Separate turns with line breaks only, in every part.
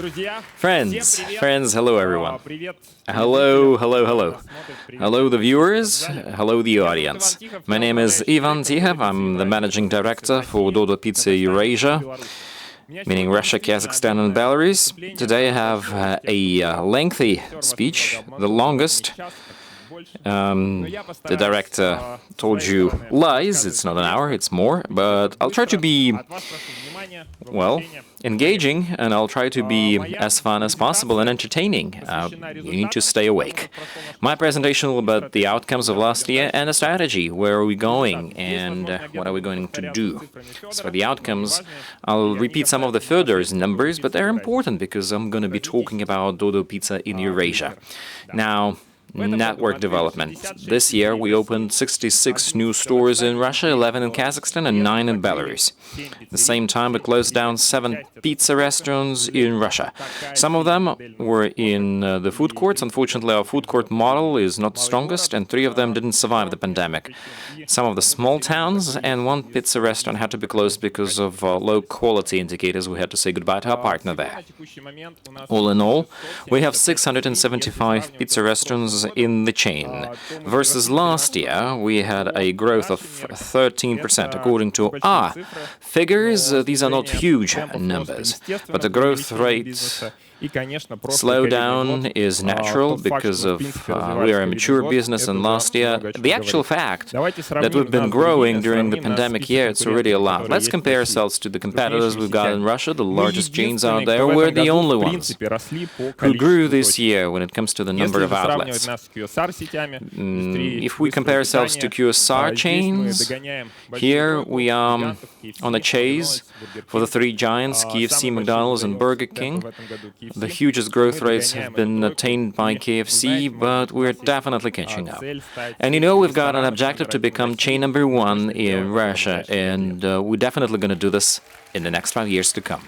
Friends, hello everyone. Hello the viewers, hello the audience. My name is Ivan Tikhov, I'm the managing director for Dodo Pizza Eurasia, meaning Russia, Kazakhstan and Belarus. Today I have a lengthy speech, the longest. The director told you lies, it's not an hour, it's more, but I'll try to be, well, engaging, and I'll try to be as fun as possible and entertaining. You need to stay awake. My presentation will be about the outcomes of last year and a strategy. Where are we going and what are we going to do? So for the outcomes, I'll repeat some of the Fedor's numbers, but they're important because I'm going to be talking about Dodo Pizza in Eurasia. Now, network development. This year we opened 66 new stores in Russia, 11 in Kazakhstan and 9 in Belarus. At the same time we closed down 7 pizza restaurants in Russia. Some of them were in the food courts. Unfortunately, our food court model is not the strongest, and 3 of them didn't survive the pandemic. Some of the small towns and 1 pizza restaurant had to be closed because of low quality indicators. We had to say goodbye to our partner there. All in all, we have 675 pizza restaurants in the chain. Versus last year, we had a growth of 13%. According to our figures, these are not huge numbers, but the growth rate slowdown is natural because of we are a mature business, and last year the actual fact that we've been growing during the pandemic year, it's already allowed. Let's compare ourselves to the competitors we've got in Russia, the largest chains out there. We're the only ones who grew this year when it comes to the number of outlets. If we compare ourselves to QSR chains, here we are on a chase for the 3 giants, KFC, McDonald's and Burger King. The hugest growth rates have been attained by KFC, but we're definitely catching up. And you know, we've got an objective to become chain number 1 in Russia, and we're definitely going to do this in the next 5 years to come.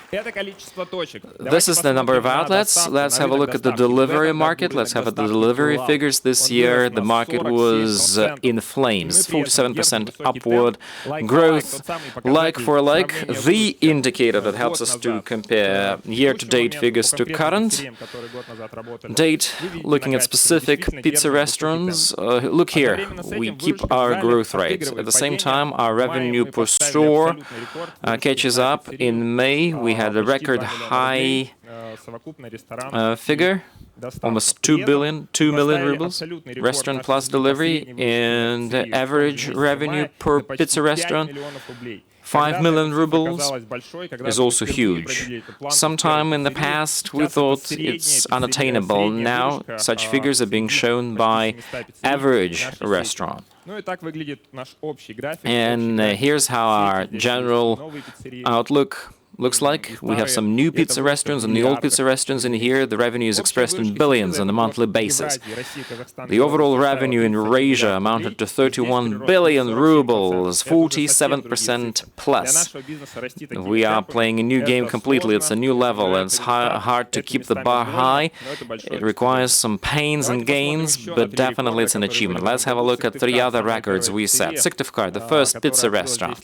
This is the number of outlets. Let's have a look at the delivery market. Let's have the delivery figures. This year the market was in flames, 47% upward growth, like for like. The indicator that helps us to compare year-to-date figures to current date, looking at specific pizza restaurants. Look here, we keep our growth rates. At the same time, our revenue per store catches up. In May, we had a record high figure, almost 2 million rubles, restaurant plus delivery, and average revenue per pizza restaurant 5 million rubles is also huge. Sometime in the past we thought it's unattainable. Now such figures are being shown by average restaurant. And here's how our general outlook looks like. We have some new pizza restaurants and the old pizza restaurants in here. The revenue is expressed in billions on a monthly basis. The overall revenue in Eurasia amounted to 31 billion rubles, 47% plus. We are playing a new game completely. It's a new level. It's hard to keep the bar high. It requires some pains and gains, but definitely it's an achievement. Let's have a look at 3 other records we set. Tikhov, the first pizza restaurant,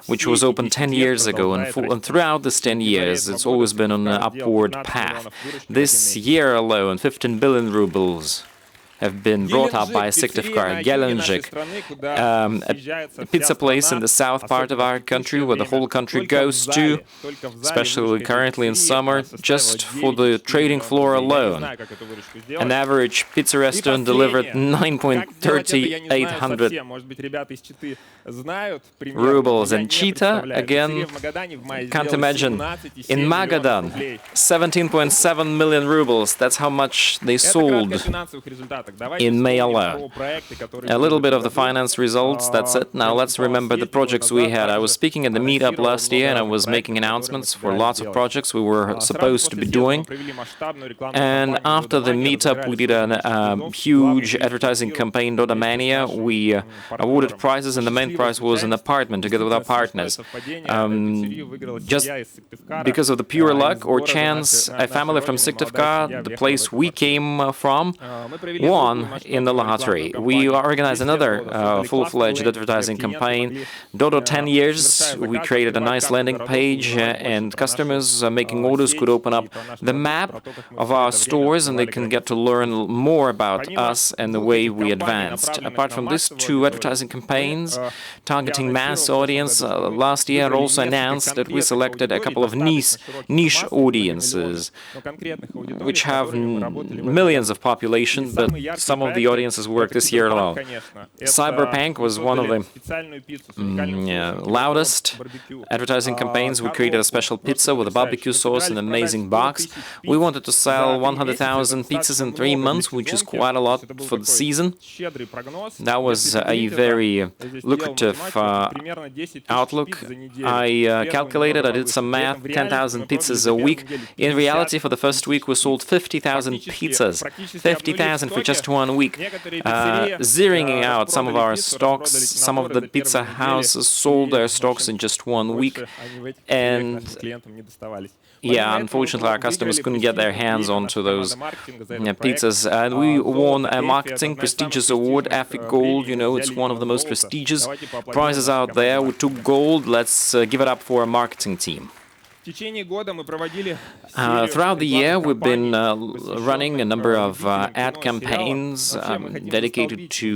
which was opened 10 years ago, and throughout this 10 years, it's always been on an upward path. This year alone, 15 billion rubles have been brought up by Tikhov. Gelendzhik, a pizza place in the south part of our country where the whole country goes to, especially currently in summer, just for the trading floor alone. An average pizza restaurant delivered 9,3800 rubles. And Cheetah, again, can't imagine, in Magadan, 17.7 million rubles. That's how much they sold in May alone. A little bit of the finance results, that's it. Now let's remember the projects we had. I was speaking at the meetup last year and I was making announcements for lots of projects we were supposed to be doing. And after the meetup we did a huge advertising campaign, Dodo Mania. We awarded prizes, and the main prize was an apartment together with our partners. Just because of the pure luck or chance, a family from Syktyvkar, the place we came from, won in the lottery. We organized another full-fledged advertising campaign. Dodo 10 years, we created a nice landing page, and customers making orders could open up the map of our stores and they can get to learn more about us and the way we advanced. Apart from these two advertising campaigns targeting mass audience, last year I also announced that we selected a couple of niche audiences which have millions of population, but some of the audiences work this year alone. Cyberpunk was one of the loudest advertising campaigns. We created a special pizza with a barbecue sauce and an amazing box. We wanted to sell 100,000 pizzas in 3 months, which is quite a lot for the season. That was a very lucrative outlook. I calculated, I did some math, 10,000 pizzas a week. In reality, for the first week, we sold 50,000 pizzas. 50,000 for just 1 week. Zeroing out some of our stocks, some of the pizza houses sold their stocks in just 1 week. And yeah, unfortunately, our customers couldn't get their hands onto those pizzas. And we won a marketing prestigious award, AFI Gold. You know, it's one of the most prestigious prizes out there. We took gold. Let's give it up for our marketing team. Throughout the year, we've been running a number of ad campaigns dedicated to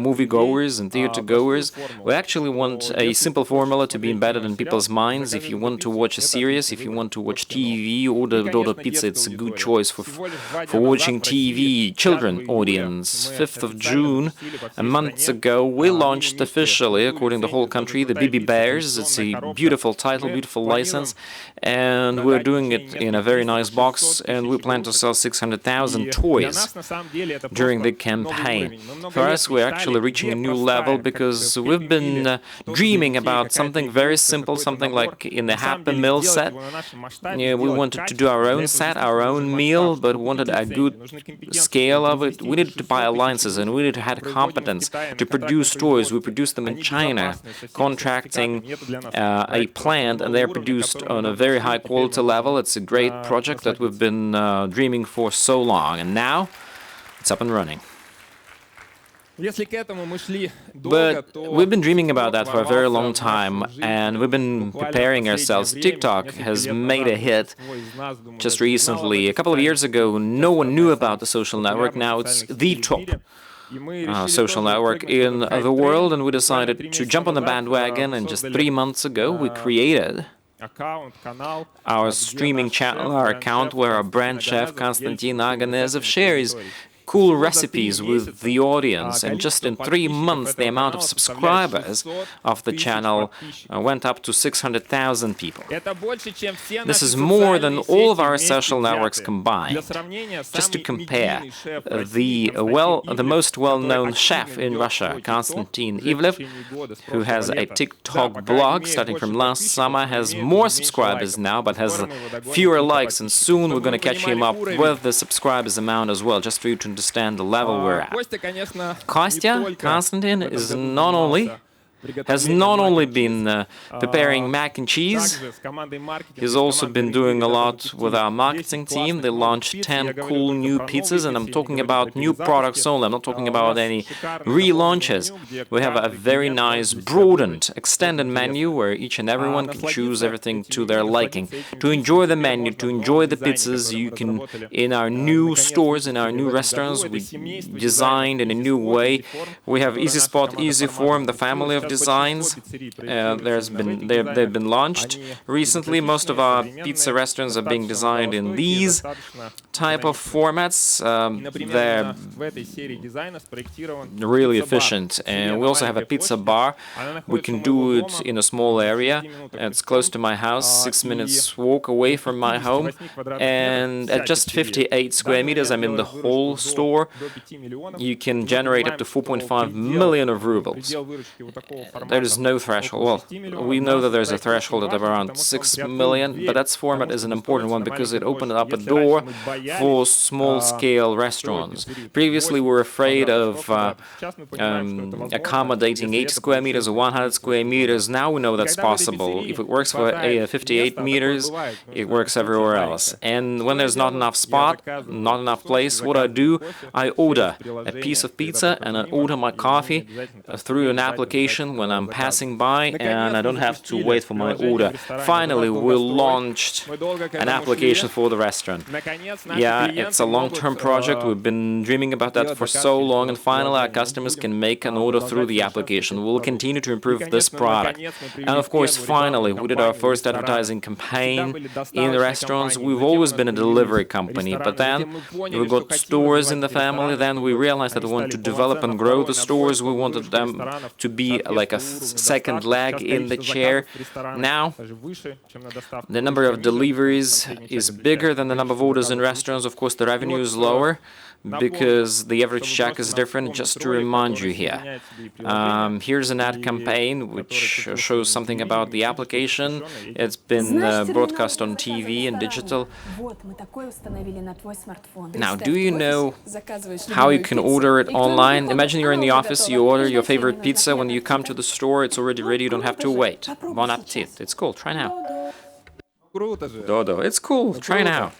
moviegoers and theater-goers. We actually want a simple formula to be embedded in people's minds. If you want to watch a series, if you want to watch TV, order Dodo Pizza. It's a good choice for watching TV. Children audience. 5th of June, a month ago, we launched officially, according to the whole country, the Baby Bears. It's a beautiful title, beautiful license. And we're doing it in a very nice box, and we plan to sell 600,000 toys during the campaign. For us, we're actually reaching a new level because we've been dreaming about something very simple, something like in the Happy Meal set. We wanted to do our own set, our own meal, but wanted a good scale of it. We needed to buy alliances, and we needed to have competence to produce toys. We produced them in China, contracting a plant, and they're produced on a very high quality level. It's a great project that we've been dreaming for so long, and now it's up and running. But we've been dreaming about that for a very long time, and we've been preparing ourselves. TikTok has made a hit just recently. A couple of years ago, no one knew about the social network. Now it's the top social network in the world, and we decided to jump on the bandwagon, and just 3 months ago we created our streaming channel, our account, where our brand chef Konstantin Aganezov shares cool recipes with the audience, and just in 3 months the amount of subscribers of the channel went up to 600,000 people. This is more than all of our social networks combined. Just to compare, the most well-known chef in Russia, Konstantin Ivlev, who has a TikTok blog starting from last summer, has more subscribers now, but has fewer likes, and soon we're going to catch him up with the subscribers amount as well, just for you to understand the level we're at. Kostya, Konstantin, has not only been preparing mac and cheese, he's also been doing a lot with our marketing team. They launched 10 cool new pizzas, and I'm talking about new products only. I'm not talking about any relaunches. We have a very nice, broadened, extended menu where each and everyone can choose everything to their liking. To enjoy the menu, to enjoy the pizzas, you can, in our new stores, in our new restaurants, we designed in a new way. We have Easy Spot, Easy Form, the family of designs. They've been launched recently. Most of our pizza restaurants are being designed in these type of formats. They're really efficient. And we also have a pizza bar. We can do it in a small area. It's close to my house, 6 minutes walk away from my home. And at just 58 square meters, I'm in the whole store. You can generate up to 4.5 million of rubles. There is no threshold. Well, we know that there's a threshold at around 6 million, but that format is an important one because it opened up a door for small-scale restaurants. Previously, we were afraid of accommodating 80 square meters or 100 square meters. Now we know that's possible. If it works for 58 meters, it works everywhere else. And when there's not enough spot, not enough place, what I do, I order a piece of pizza and I order my coffee through an application when I'm passing by, and I don't have to wait for my order. Finally, we launched an application for the restaurant. Yeah, it's a long-term project. We've been dreaming about that for so long, and finally our customers can make an order through the application. We'll continue to improve this product. And of course, finally, we did our first advertising campaign in the restaurants. We've always been a delivery company, but then we got stores in the family. Then we realized that we wanted to develop and grow the stores. We wanted them to be like a second leg in the chair. Now, the number of deliveries is bigger than the number of orders in restaurants. Of course, the revenue is lower because the average check is different. Just to remind you here, here's an ad campaign which shows something about the application. It's been broadcast on TV and digital. Now, do you know how you can order it online? Imagine you're in the office, you order your favorite pizza. When you come to the store, it's already ready. You don't have to wait. Bon appetit. It's cool. Try now. Dodo. It's cool. Try now.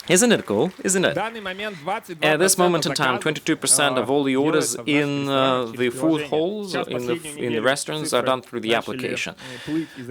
Isn't it cool? Isn't it? At this moment in time, 22% of all the orders in the food halls, in the restaurants, are done through the application.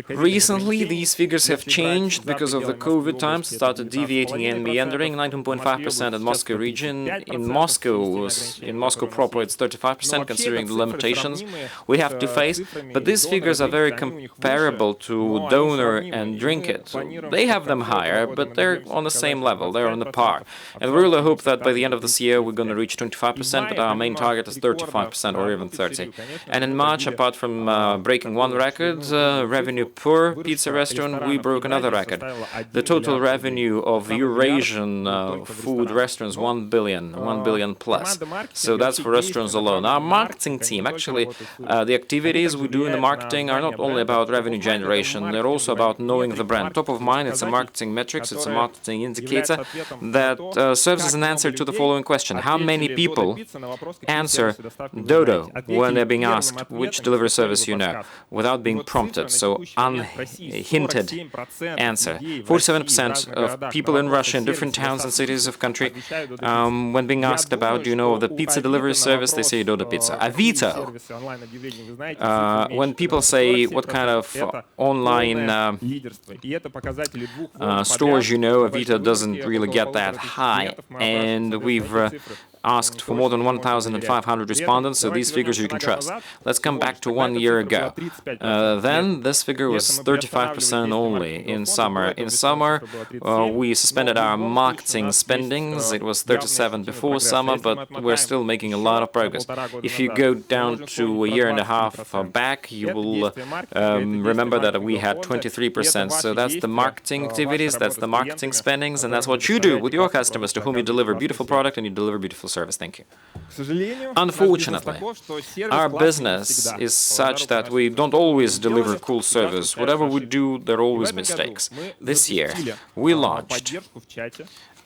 Recently, these figures have changed because of the COVID times. It started deviating and meandering. 19.5% in Moscow region. In Moscow proper, it's 35%, considering the limitations we have to face. But these figures are very comparable to Donor and Drink It. They have them higher, but they're on the same level. They're on the par. And we really hope that by the end of this year we're going to reach 25%, but our main target is 35% or even 30%. And in March, apart from breaking one record, revenue per pizza restaurant, we broke another record. The total revenue of Eurasian food restaurants, 1 billion plus. So that's for restaurants alone. Our marketing team, actually, the activities we do in the marketing are not only about revenue generation, they're also about knowing the brand. Top of mind, it's a marketing metrics, it's a marketing indicator that serves as an answer to the following question. How many people answer Dodo when they're being asked which delivery service you know, without being prompted? So unhinted answer. 47% of people in Russia in different towns and cities of country, when being asked about, do you know of the pizza delivery service, they say Dodo Pizza. Avito. When people say what kind of online stores you know, Avito doesn't really get that high, and we've asked for more than 1,500 respondents, so these figures you can trust. Let's come back to 1 year ago. Then this figure was 35% only in summer. In summer, we suspended our marketing spendings. It was 37% before summer, but we're still making a lot of progress. If you go down to a year and a half back, you will remember that we had 23%. So that's the marketing activities, that's the marketing spendings, and that's what you do with your customers, to whom you deliver beautiful product and you deliver beautiful service. Thank you. Unfortunately, our business is such that we don't always deliver cool service. Whatever we do, there are always mistakes. This year, we launched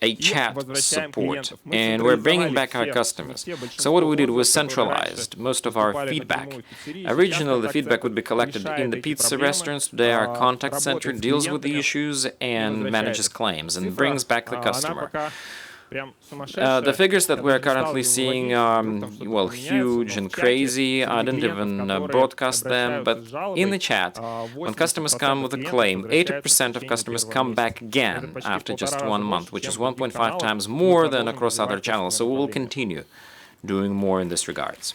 a chat support, and we're bringing back our customers. So what we did was centralized most of our feedback. Originally, the feedback would be collected in the pizza restaurants. Today, our contact center deals with the issues and manages claims and brings back the customer. The figures that we're currently seeing are, well, huge and crazy. I didn't even broadcast them, but in the chat, when customers come with a claim, 80% of customers come back again after just 1 month, which is 1.5 times more than across other channels. So we will continue doing more in this regards.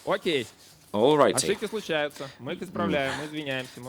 Okay.
Alrighty.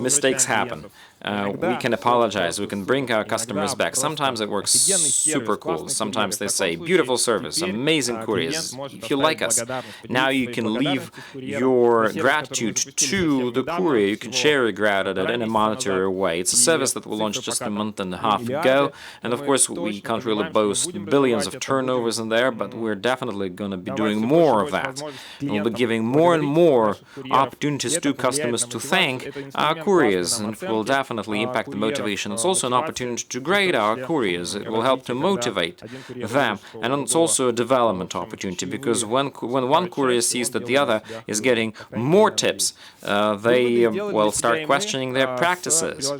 Mistakes happen. We can apologize. We can bring our customers back. Sometimes it works super cool. Sometimes they say, beautiful service, amazing couriers. If you like us, now you can leave your gratitude to the courier. You can share your gratitude in a monetary way. It's a service that we launched just a month and a half ago. And of course, we can't really boast billions of turnovers in there, but we're definitely going to be doing more of that. We'll be giving more and more more opportunities to customers to thank our couriers, and it will definitely impact the motivation. It's also an opportunity to grade our couriers. It will help to motivate them, and it's also a development opportunity, because when one courier sees that the other is getting more tips, they will start questioning their practices.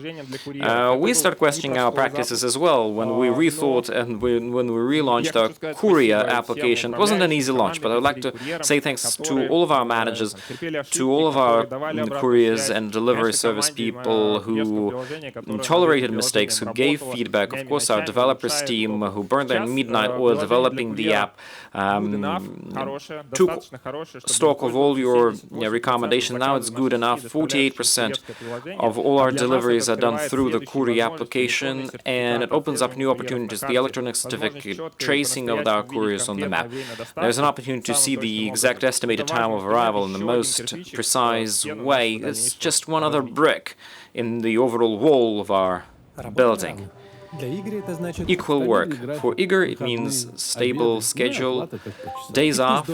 We start questioning our practices as well when we rethought and when we relaunched our courier application. It wasn't an easy launch, but I would like to say thanks to all of our managers, to all of our couriers and delivery service people who tolerated mistakes, who gave feedback. Of course, our developers team who burned their midnight oil developing the app, took stock of all your recommendations. Now it's good enough. 48% of all our deliveries are done through the courier application, and it opens up new opportunities. The electronic certificate, tracing of our couriers on the map. There's an opportunity to see the exact estimated time of arrival in the most precise way. It's just one other brick in the overall wall of our building. Equal work. For Igor, it means stable schedule, days off,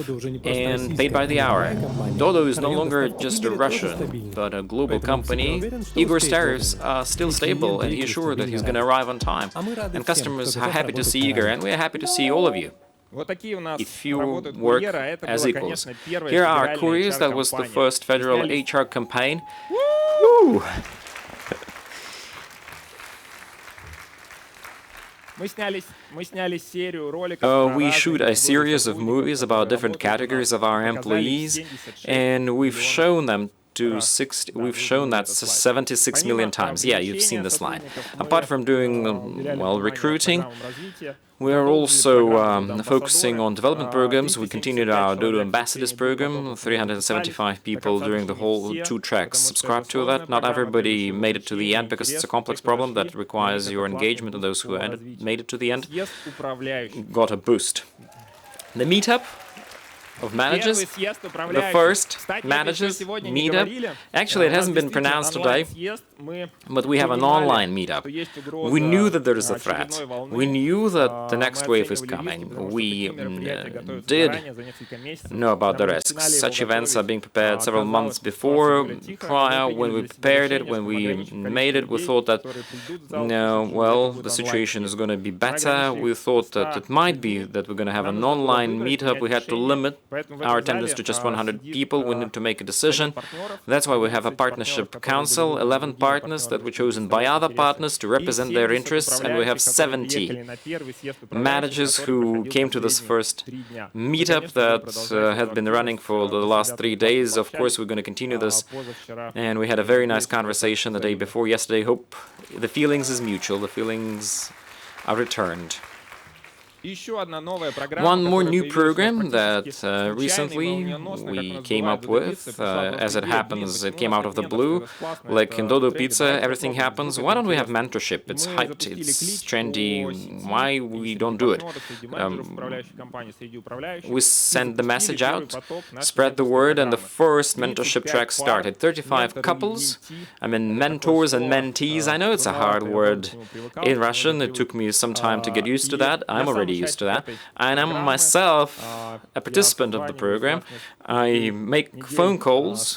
and paid by the hour. Dodo is no longer just a Russian, but a global company. Igor's tariffs are still stable, and he's sure that he's going to arrive on time. And customers are happy to see Igor, and we're happy to see all of you. If you work as equals. Here are our couriers. That was the first federal HR campaign. Woo! We shoot a series of movies about different categories of our employees, and we've shown that 76 million times. Yeah, you've seen this line. Apart from doing, recruiting, we are also focusing on development programs. We continued our Dodo Ambassadors program, 375 people during the whole 2 tracks subscribed to that. Not everybody made it to the end because it's a complex problem that requires your engagement, and those who made it to the end got a boost. The meetup of managers, the first managers meetup. Actually, it hasn't been pronounced today, but we have an online meetup. We knew that there is a threat. We knew that the next wave is coming. We did know about the risks. Such events are being prepared several months prior. When we prepared it, when we made it, we thought that, the situation is going to be better. We thought that it might be that we're going to have an online meetup. We had to limit our attendance to just 100 people. We need to make a decision. That's why we have a partnership council, 11 partners that were chosen by other partners to represent their interests, and we have 70 managers who came to this first meetup that had been running for the last 3 days. Of course, we're going to continue this, and we had a very nice conversation the day before yesterday. Hope the feelings is mutual, the feelings are returned. One more new program that recently we came up with. As it happens, it came out of the blue. Like in Dodo Pizza, everything happens. Why don't we have mentorship? It's hyped, it's trendy. Why we don't do it? We send the message out, spread the word, and the first mentorship track started. 35 couples, mentors and mentees. I know it's a hard word in Russian. It took me some time to get used to that. I'm already used to that. And I'm myself a participant of the program. I make phone calls.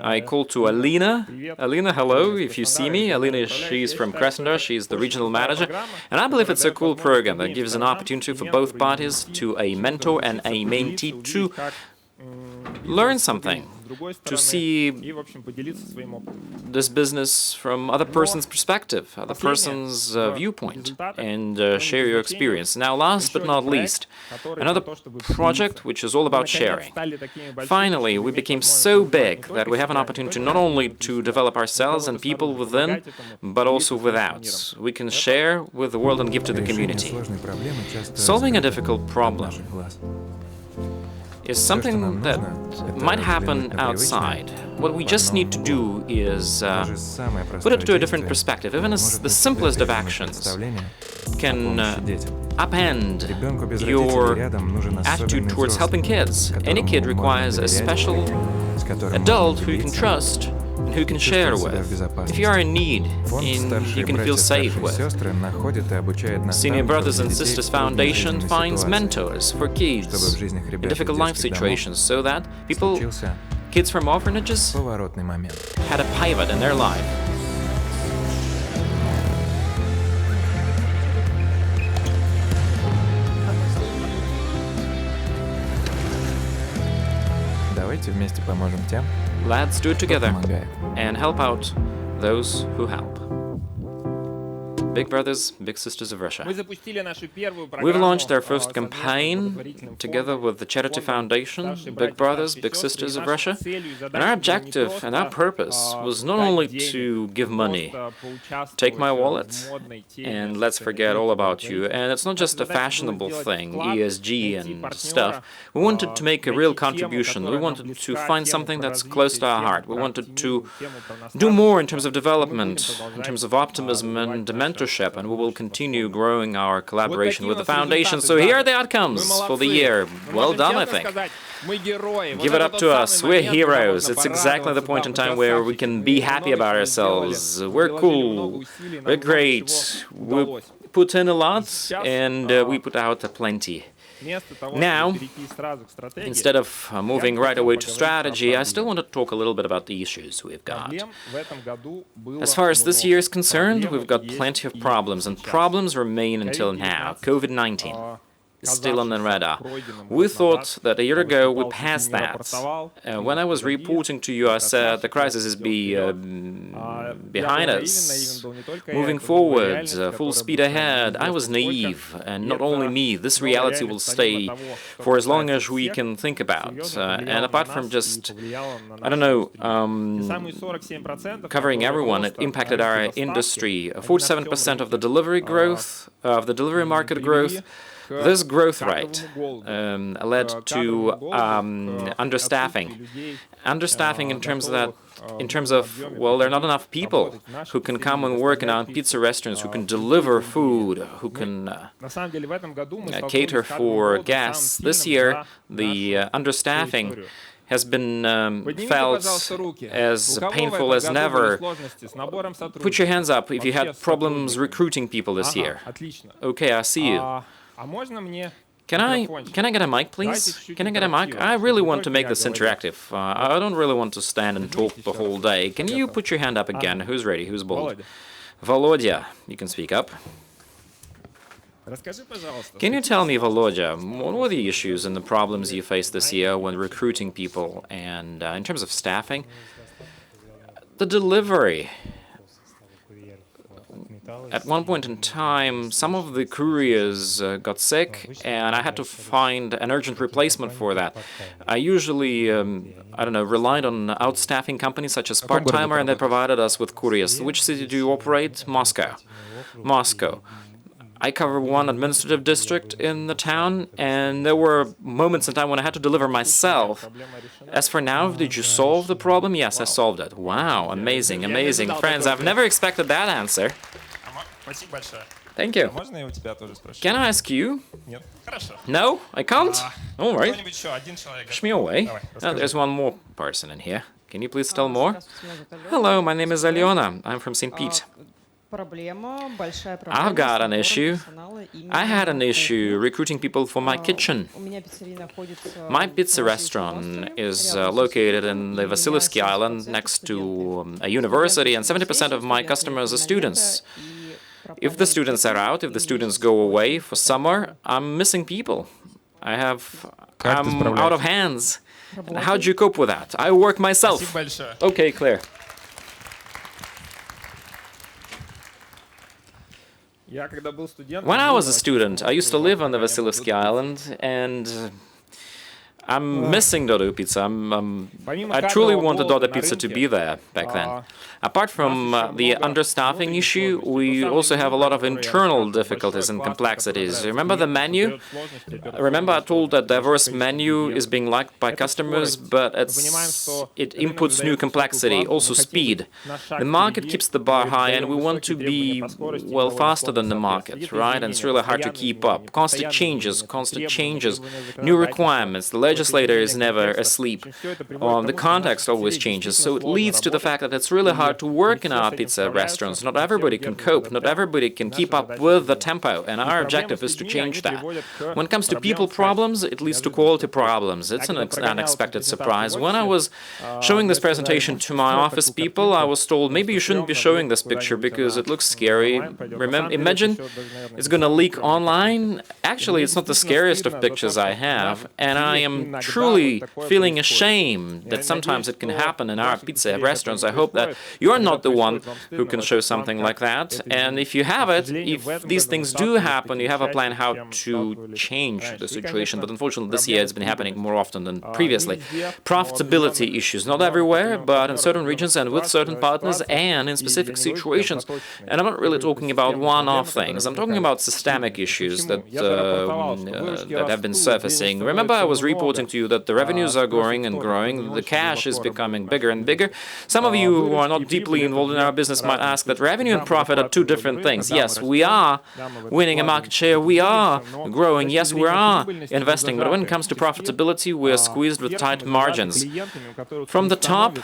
I call to Alina. Alina, hello, if you see me. Alina, she's from Krasnodar. She's the regional manager. And I believe it's a cool program that gives an opportunity for both parties, to a mentor and a mentee, to learn something, to see this business from other person's perspective, other person's viewpoint, and share your experience. Now, last but not least, another project which is all about sharing. Finally, we became so big that we have an opportunity not only to develop ourselves and people within, but also without. We can share with the world and give to the community. Solving a difficult problem is something that might happen outside. What we just need to do is put it to a different perspective. Even as the simplest of actions can upend your attitude towards helping kids. Any kid requires a special adult who you can trust and who can share with. If you are in need, you can feel safe with. Senior Brothers and Sisters Foundation finds mentors for kids in difficult life situations so that people Kids from orphanages
Поворотный момент.
had a pivot in their life.
Давайте вместе поможем тем,
Let's do it
кто
together
помогает.
and help out those who help. Big brothers, big sisters of Russia.
Мы запустили нашу первую программу,
We've launched our first
совместно с
campaign
благотворительным
together with the charity
фондом
foundation,
«Старшие
Big
братья,
Brothers,
старшие
Big
сестры».
Sisters
И
of
нашей
Russia.
целью и
And our
задачей было не
objective and our
просто,
purpose was not
дать
only
денег,
to give money.
просто поучаствовать
Take my
в
wallet
модной теме
and let's forget all about you. And it's not just a fashionable thing, ESG and stuff. We wanted to make a real contribution. We wanted to find something that's close to our heart. We wanted to do more in terms of development, in terms of optimism and mentorship, and we will continue growing our collaboration with the foundation. So here are the outcomes for the year. Well done, I think. Give it up to us. We're heroes. It's exactly the point in time where we can be happy about ourselves. We're cool. We're great. We put in a lot and we put out plenty. Now, instead of moving right away to strategy, I still want to talk a little bit about the issues we've got. As far as this year is concerned, we've got plenty of problems, and problems remain until now. COVID-19 is still on the radar. We thought that a year ago we passed that. When I was reporting to you, I said the crisis is behind us. Moving forward, full speed ahead. I was naive, and not only me. This reality will stay for as long as we can think about. And apart from just, I don't know, covering everyone, it impacted our industry. 47% of the delivery growth, of the delivery market growth. This growth rate led to understaffing. Understaffing in terms of, well, there are not enough people who can come and work in our pizza restaurants, who can deliver food, who can cater for guests. This year, the understaffing has been felt as painful as never. Put your hands up if you had problems recruiting people this year. Okay, I see you. Can I get a mic, please? Can I get a mic? I really want to make this interactive. I don't really want to stand and talk the whole day. Can you put your hand up again? Who's ready? Who's bold? Volodya, you can speak up. Can you tell me, Volodya, what were the issues and the problems you faced this year when recruiting people and in terms of staffing? The delivery. At one point in time, some of the couriers got sick, and I had to find an urgent replacement for that. I usually, I don't know, relied on outstaffing companies such as Part-Timer, and they provided us with couriers. Which city do you operate? Moscow. Moscow. I cover one administrative district in the town, and there were moments in time when I had to deliver myself. As for now, did you solve the problem? Yes, I solved it. Wow, amazing, amazing. Friends, I've never expected that answer. Thank you. Can I ask you? No, I can't? All right. Push me away. There's one more person in here. Can you please tell more? Hello, my name is Alyona. I'm from St. Pete. I've got an issue. I had an issue recruiting people for my kitchen. My pizza restaurant is located in the Vasilievsky Island next to a university, and 70% of my customers are students. If the students are out, if the students go away for summer, I'm missing people. I'm out of hands. How do you cope with that? I work myself. Okay, clear. When I was a student, I used to live on the Vasilievsky Island, and I'm missing Dodo Pizza. I truly wanted Dodo Pizza to be there back then. Apart from the understaffing issue, we also have a lot of internal difficulties and complexities. Remember the menu? Remember I told that diverse menu is being liked by customers, but it inputs new complexity, also speed. The market keeps the bar high, and we want to be, well, faster than the market, right? And it's really hard to keep up. Constant changes, new requirements. The legislator is never asleep. The context always changes, so it leads to the fact that it's really hard to work in our pizza restaurants. Not everybody can cope, not everybody can keep up with the tempo, and our objective is to change that. When it comes to people problems, it leads to quality problems. It's an unexpected surprise. When I was showing this presentation to my office people, I was told, maybe you shouldn't be showing this picture because it looks scary. Imagine it's going to leak online. Actually, it's not the scariest of pictures I have, and I am truly feeling ashamed that sometimes it can happen in our pizza restaurants. I hope that you're not the one who can show something like that, and if you have it, if these things do happen, you have a plan how to change the situation, but unfortunately this year it's been happening more often than previously. Profitability issues, not everywhere, but in certain regions and with certain partners and in specific situations. And I'm not really talking about one-off things, I'm talking about systemic issues that have been surfacing. Remember, I was reporting to you that the revenues are growing and growing, the cash is becoming bigger and bigger. Some of you who are not deeply involved in our business might ask that revenue and profit are two different things. Yes, we are winning a market share, we are growing, yes, we are investing, but when it comes to profitability, we are squeezed with tight margins. From the top,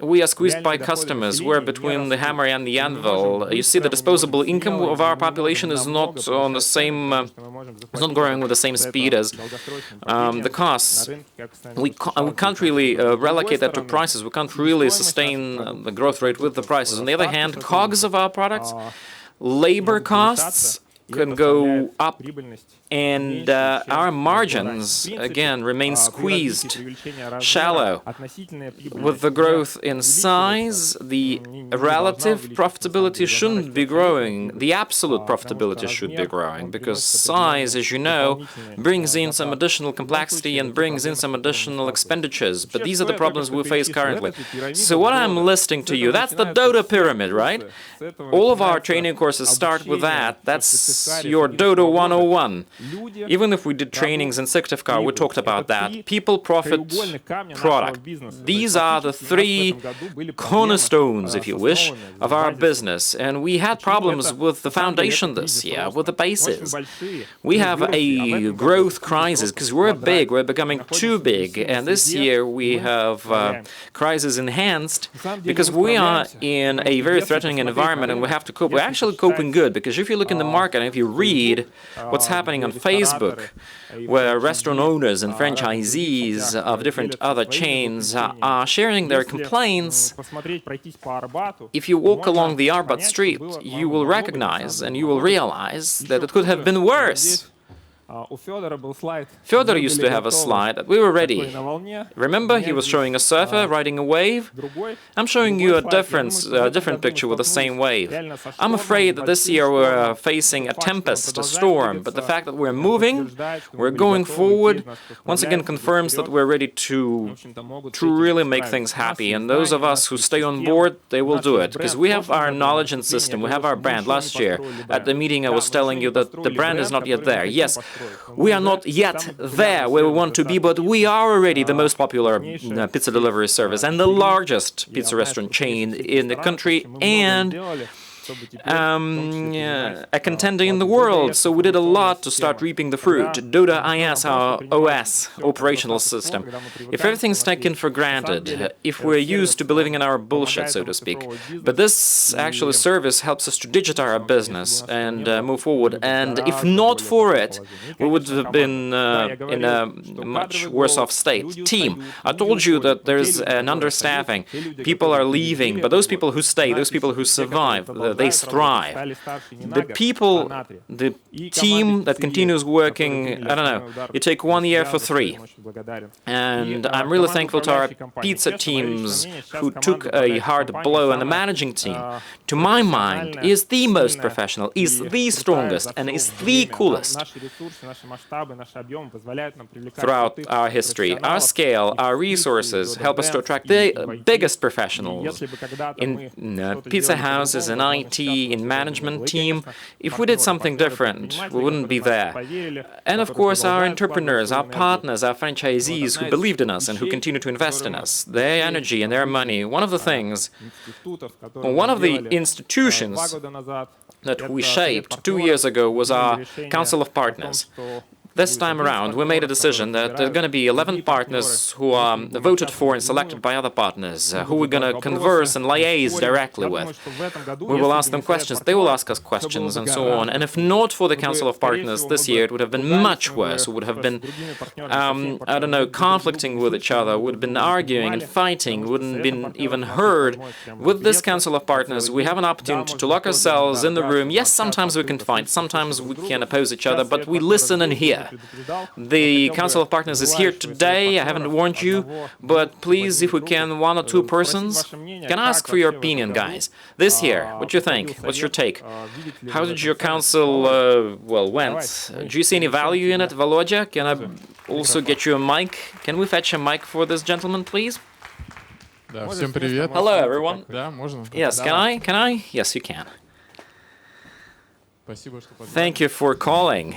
we are squeezed by customers. We're between the hammer and the anvil. You see, the disposable income of our population is not on the same, is not growing with the same speed as the costs. We can't really relocate that to prices. We can't really sustain the growth rate with the prices. On the other hand, COGS of our products, labor costs can go up, and our margins, again, remain squeezed, shallow. With the growth in size, the relative profitability shouldn't be growing. The absolute profitability should be growing, because size, as you know, brings in some additional complexity and brings in some additional expenditures. But these are the problems we face currently. So what I'm listing to you, that's the Dodo pyramid, right? All of our training courses start with that. That's your Dodo 101. Even if we did trainings in Tikhov, we talked about that. People, profit, product. These are the three cornerstones, if you wish, of our business. And we had problems with the foundation this year, with the basis. We have a growth crisis because we're big, we're becoming too big. And this year we have crisis enhanced because we are in a very threatening environment and we have to cope. We're actually coping good, because if you look in the market and if you read what's happening on Facebook, where restaurant owners and franchisees of different other chains are sharing their complaints, if you walk along the Arbat street, you will recognize and you will realize that it could have been worse. Fyodor used to have a slide that we were ready. Remember, he was showing a surfer riding a wave? I'm showing you a different picture with the same wave. I'm afraid that this year we're facing a tempest, a storm, but the fact that we're moving, we're going forward, once again confirms that we're ready to really make things happy. And those of us who stay on board, they will do it, because we have our knowledge and system, we have our brand. Last year, at the meeting, I was telling you that the brand is not yet there. Yes, we are not yet there where we want to be, but we are already the most popular pizza delivery service and the largest pizza restaurant chain in the country, and a contender in the world, so we did a lot to start reaping the fruit. Dodo IS, our OS, operational system. If everything's taken for granted, if we're used to believing in our bullshit, so to speak, but this actually service helps us to digitize our business and move forward, and if not for it, we would have been in a much worse off state. Team, I told you that there's an understaffing. People are leaving, but those people who stay, those people who survive, they thrive. The people, the team that continues working, I don't know, you take 1 year for 3. And I'm really thankful to our pizza teams who took a hard blow, and the managing team, to my mind, is the most professional, is the strongest, and is the coolest throughout our history. Our scale, our resources help us to attract the biggest professionals in pizza houses, in IT, in management team. If we did something different, we wouldn't be there. And of course, our entrepreneurs, our partners, our franchisees who believed in us and who continue to invest in us, their energy and their money. One of the things, one of the institutions that we shaped 2 years ago was our Council of Partners. This time around, we made a decision that there are going to be 11 partners who are voted for and selected by other partners, who we're going to converse and liaise directly with. We will ask them questions, they will ask us questions, and so on. And if not for the Council of Partners this year, it would have been much worse. We would have been, I don't know, conflicting with each other, would have been arguing and fighting, wouldn't have been even heard. With this Council of Partners, we have an opportunity to lock ourselves in the room. Yes, sometimes we can fight, sometimes we can oppose each other, but we listen and hear. The Council of Partners is here today. I haven't warned you, but please, if we can, one or two persons can ask for your opinion, guys. This year, what do you think? What's your take? How did your council, went? Do you see any value in it, Volodya? Can I also get you a mic? Can we fetch a mic for this gentleman, please?
Да, всем привет.
Hello, everyone.
Да, можно?
Yes, can I? Can I? Yes, you can.
Спасибо, что позвали.
Thank you for calling.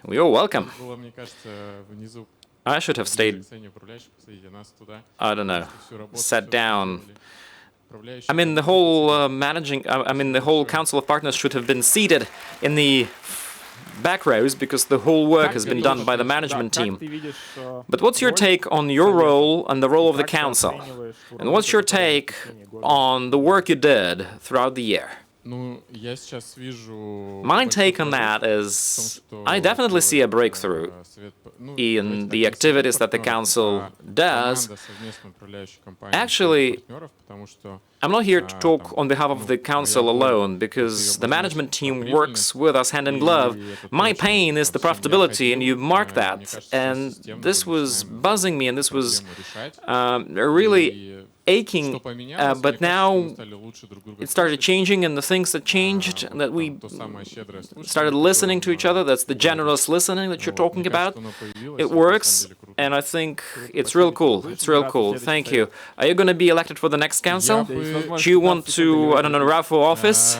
You're welcome.
Было, мне кажется, внизу
I should have stayed,
решение управляющих, посадите нас туда.
I don't know,
Всю работу
sat down.
управляющие.
I mean, the whole the whole Council of Partners should have been seated in the back rows because the whole work has been done by the management team. But what's your take on your role and the role of the Council? And what's your take on the work you did throughout the year?
Ну, я сейчас вижу...
My take on that is, I definitely see a breakthrough in the activities that the Council does. Actually, I'm not here to talk on behalf of the Council alone, because the management team works with us hand in glove. My pain is the profitability, and you mark that. And this was buzzing me, and this was really aching, but now it started changing, and the things that changed, that we started listening to each other, that's the generous listening that you're talking about. It works, and I think it's real cool. It's real cool. Thank you. Are you going to be elected for the next council? Do you want to, I don't know, run for office?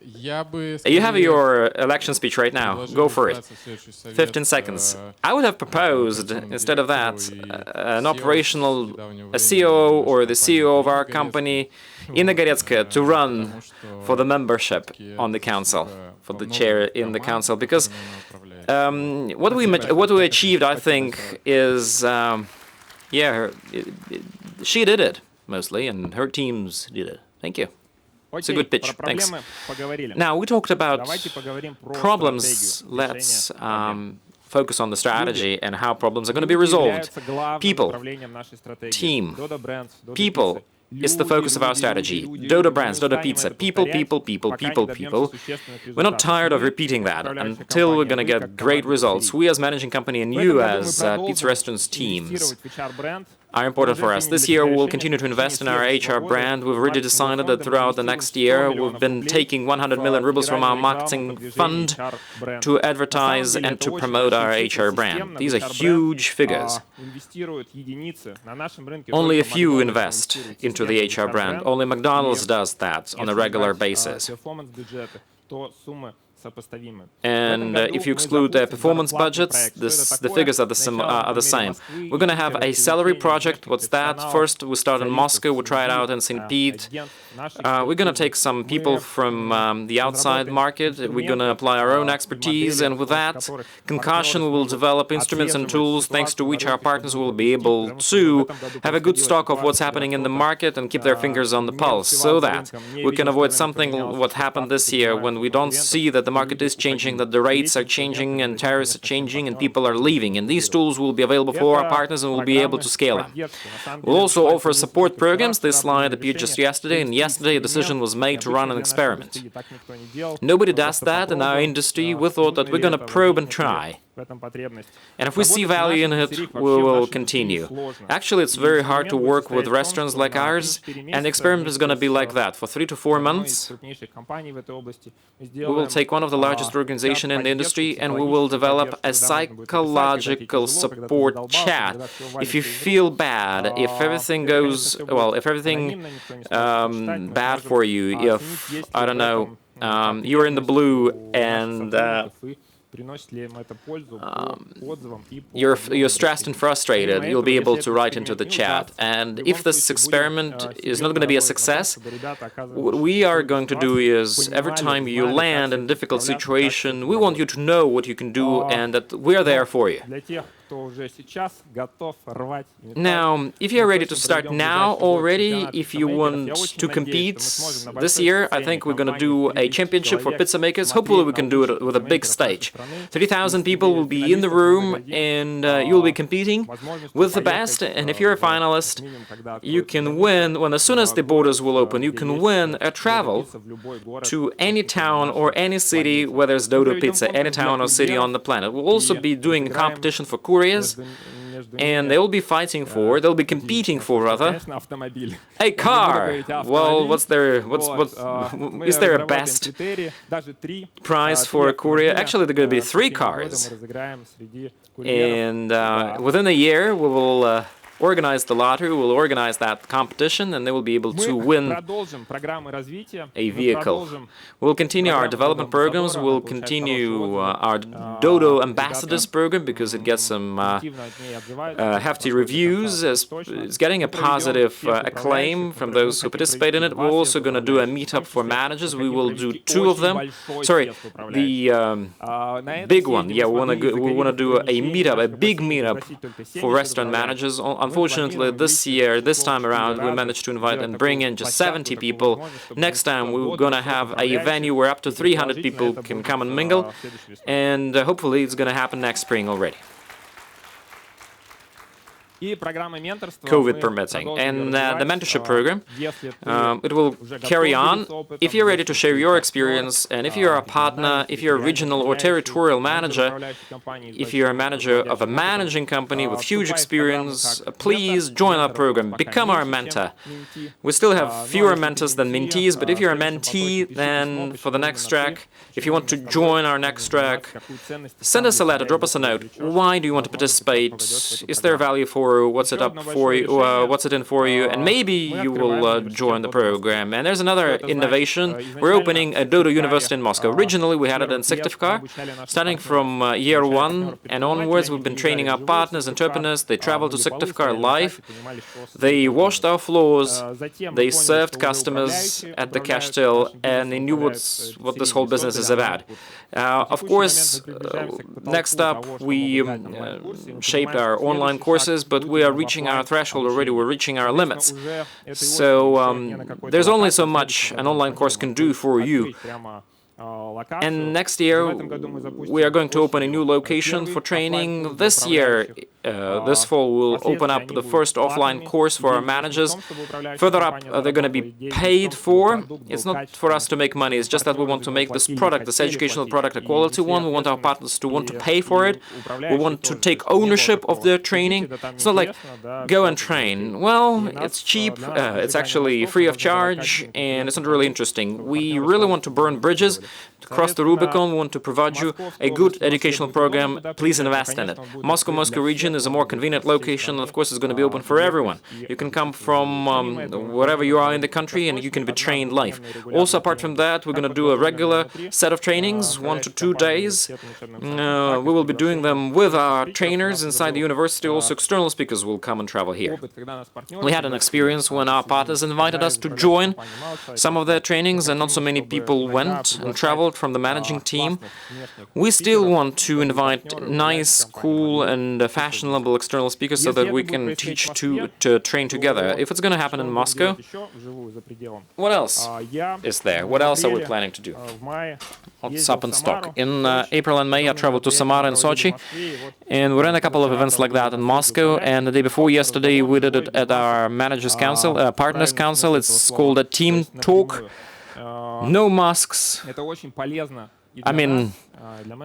You have your election speech right now. Go for it. 15 seconds. I would have proposed, instead of that, an operational CEO or the CEO of our company, Inna Goretskaya, to run for the membership on the council, for the chair in the council. Because what we achieved, I think, is, she did it, mostly, and her teams did it. Thank you. It's a good pitch. Thanks. Now, we talked about problems. Let's focus on the strategy and how problems are going to be resolved. People, team, people is the focus of our strategy. Dodo brands, Dodo Pizza, people, people, people, people, people. We're not tired of repeating that until we're going to get great results. We as managing company and you as pizza restaurants teams are important for us. This year we will continue to invest in our HR brand. We've already decided that throughout the next year we've been taking 100 million rubles from our marketing fund to advertise and to promote our HR brand. These are huge figures. Only a few invest into the HR brand. Only McDonald's does that on a regular basis. And if you exclude the performance budgets, the figures are the same. We're going to have a salary project. What's that? First, we start in Moscow. We try it out in St. Pete. We're going to take some people from the outside market. We're going to apply our own expertise. And with that concussion, we will develop instruments and tools thanks to which our partners will be able to have a good stock of what's happening in the market and keep their fingers on the pulse, so that we can avoid something what happened this year when we don't see that the market is changing, that the rates are changing and tariffs are changing and people are leaving. And these tools will be available for our partners and we'll be able to scale them. We'll also offer support programs. This slide appeared just yesterday, and yesterday a decision was made to run an experiment. Nobody does that in our industry. We thought that we're going to probe and try. And if we see value in it, we will continue. Actually, it's very hard to work with restaurants like ours, and the experiment is going to be like that. For 3 to 4 months, we will take one of the largest organizations in the industry and we will develop a psychological support chat. If you feel bad, if everything goes, well, if everything bad for you, if, I don't know, you're in the blue and you're stressed and frustrated, you'll be able to write into the chat. And if this experiment is not going to be a success, what we are going to do is every time you land in a difficult situation, we want you to know what you can do and that we're there for you. Now, if you're ready to start now already, if you want to compete this year, I think we're going to do a championship for pizza makers. Hopefully we can do it with a big stage. 30,000 people will be in the room and you'll be competing with the best. And if you're a finalist, you can win, when as soon as the borders will open, you can win a travel to any town or any city where there's Dodo Pizza, any town or city on the planet. We'll also be doing a competition for couriers, and they'll be fighting for, they'll be competing for rather, a car. Well, is there a best prize for a courier? Actually, there are going to be 3 cars. And within a year, we will organize the lottery, we'll organize that competition, and they will be able to win a vehicle. We'll continue our development programs, we'll continue our Dodo Ambassadors program, because it gets some hefty reviews, it's getting a positive acclaim from those who participate in it. We're also going to do a meetup for managers, we will do 2 of them. Sorry, the big one, yeah, we want to do a meetup, a big meetup for restaurant managers. Unfortunately, this time around, we managed to invite and bring in just 70 people. Next time, we're going to have a venue where up to 300 people can come and mingle, and hopefully it's going to happen next spring already. COVID permitting. And the mentorship program, it will carry on. If you're ready to share your experience, and if you're a partner, if you're a regional or territorial manager, if you're a manager of a managing company with huge experience, please join our program, become our mentor. We still have fewer mentors than mentees, but if you're a mentee, then for the next track, if you want to join our next track, send us a letter, drop us a note. Why do you want to participate? Is there value for what's it up for you? What's it in for you? And maybe you will join the program. And there's another innovation. We're opening a Dodo University in Moscow. Originally, we had it in Syktyvkar. Starting from year 1 and onwards, we've been training our partners, entrepreneurs. They traveled to Syktyvkar live. They washed our floors. They served customers at the cash till, and they knew what this whole business is about. Of course, next up, we shaped our online courses, but we are reaching our threshold already, we're reaching our limits. So there's only so much an online course can do for you. And next year, we are going to open a new location for training. This year, this fall, we'll open up the first offline course for our managers. Further up, they're going to be paid for. It's not for us to make money, it's just that we want to make this product, this educational product, a quality one. We want our partners to want to pay for it. We want to take ownership of their training. It's not like, go and train. Well, it's cheap, it's actually free of charge, and it's not really interesting. We really want to burn bridges, to cross the Rubicon. We want to provide you a good educational program. Please invest in it. Moscow region is a more convenient location, and of course it's going to be open for everyone. You can come from wherever you are in the country, and you can be trained live. Also, apart from that, we're going to do a regular set of trainings, 1 to 2 days. We will be doing them with our trainers inside the university. Also, external speakers will come and travel here. We had an experience when our partners invited us to join some of their trainings, and not so many people went and traveled from the managing team. We still want to invite nice, cool, and fashionable external speakers so that we can teach to train together. If it's going to happen in Moscow, what else is there? What else are we planning to do? What's up in stock? In April and May, I traveled to Samara and Sochi, and we ran a couple of events like that in Moscow. And the day before yesterday, we did it at our Managers Council, Partners Council. It's called a team talk. No masks. I mean,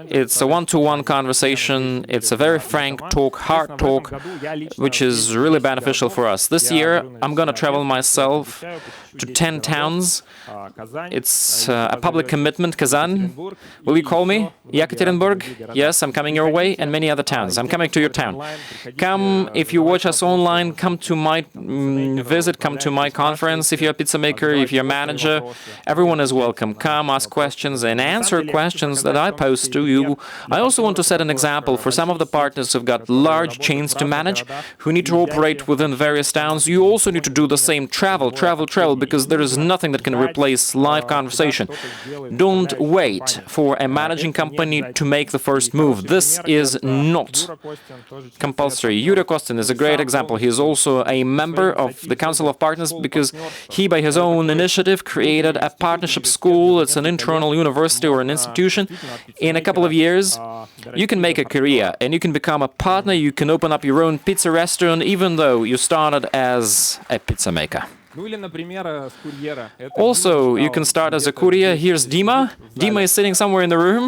it's a one-to-one conversation, it's a very frank talk, hard talk, which is really beneficial for us. This year, I'm gonna travel myself to 10 towns. It's a public commitment. Kazan, will you call me? Yekaterinburg? Yes, I'm coming your way, and many other towns. I'm coming to your town. Come, if you watch us online, come to my visit, come to my conference. If you're a pizza maker, if you're a manager, everyone is welcome. Come, ask questions, and answer questions questions that I pose to you, I also want to set an example for some of the partners who've got large chains to manage, who need to operate within various towns. You also need to do the same. Travel, because there is nothing that can replace live conversation. Don't wait for a managing company to make the first move. This is not compulsory. Yuri Kostin is a great example. He is also a member of the Council of Partners because he, by his own initiative, created a partnership school. It's an internal university or an institution. In a couple of years, you can make a career and you can become a partner. You can open up your own pizza restaurant, even though you started as a pizza maker. Also, you can start as a courier. Here's Dima. Dima is sitting somewhere in the room.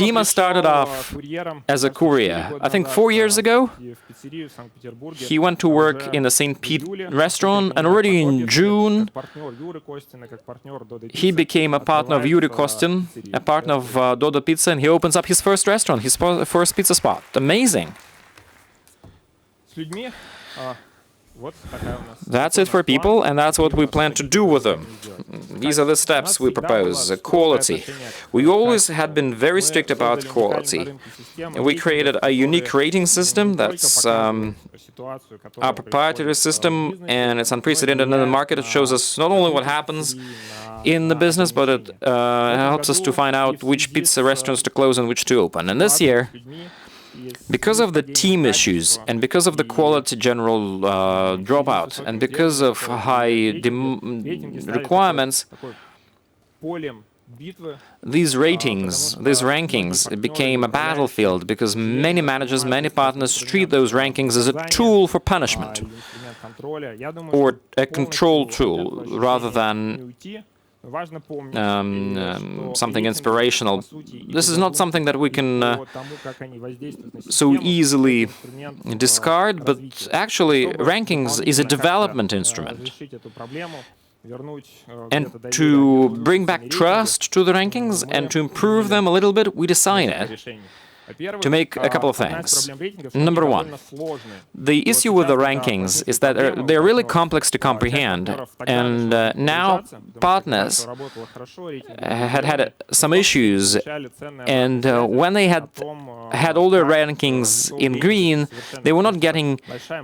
Dima started off as a courier, I think 4 years ago. He went to work in the St. Pete restaurant, and already in June, he became a partner of Yuri Kostin, a partner of Dodo Pizza, and he opens up his first restaurant, his first pizza spot. Amazing. That's it for people, and that's what we plan to do with them. These are the steps we propose. Quality. We always had been very strict about quality. We created a unique rating system that's our proprietary system, and it's unprecedented in the market. It shows us not only what happens in the business, but it helps us to find out which pizza restaurants to close and which to open. And this year, because of the team issues and because of the quality general dropout and because of high requirements, these rankings became a battlefield because many managers, many partners treat those rankings as a tool for punishment or a control tool rather than something inspirational. This is not something that we can so easily discard, but actually rankings is a development instrument. And to bring back trust to the rankings and to improve them a little bit, we decided to make a couple of things. Number one, the issue with the rankings is that they're really complex to comprehend, and now partners had some issues, and when they had all their rankings in green, they were not getting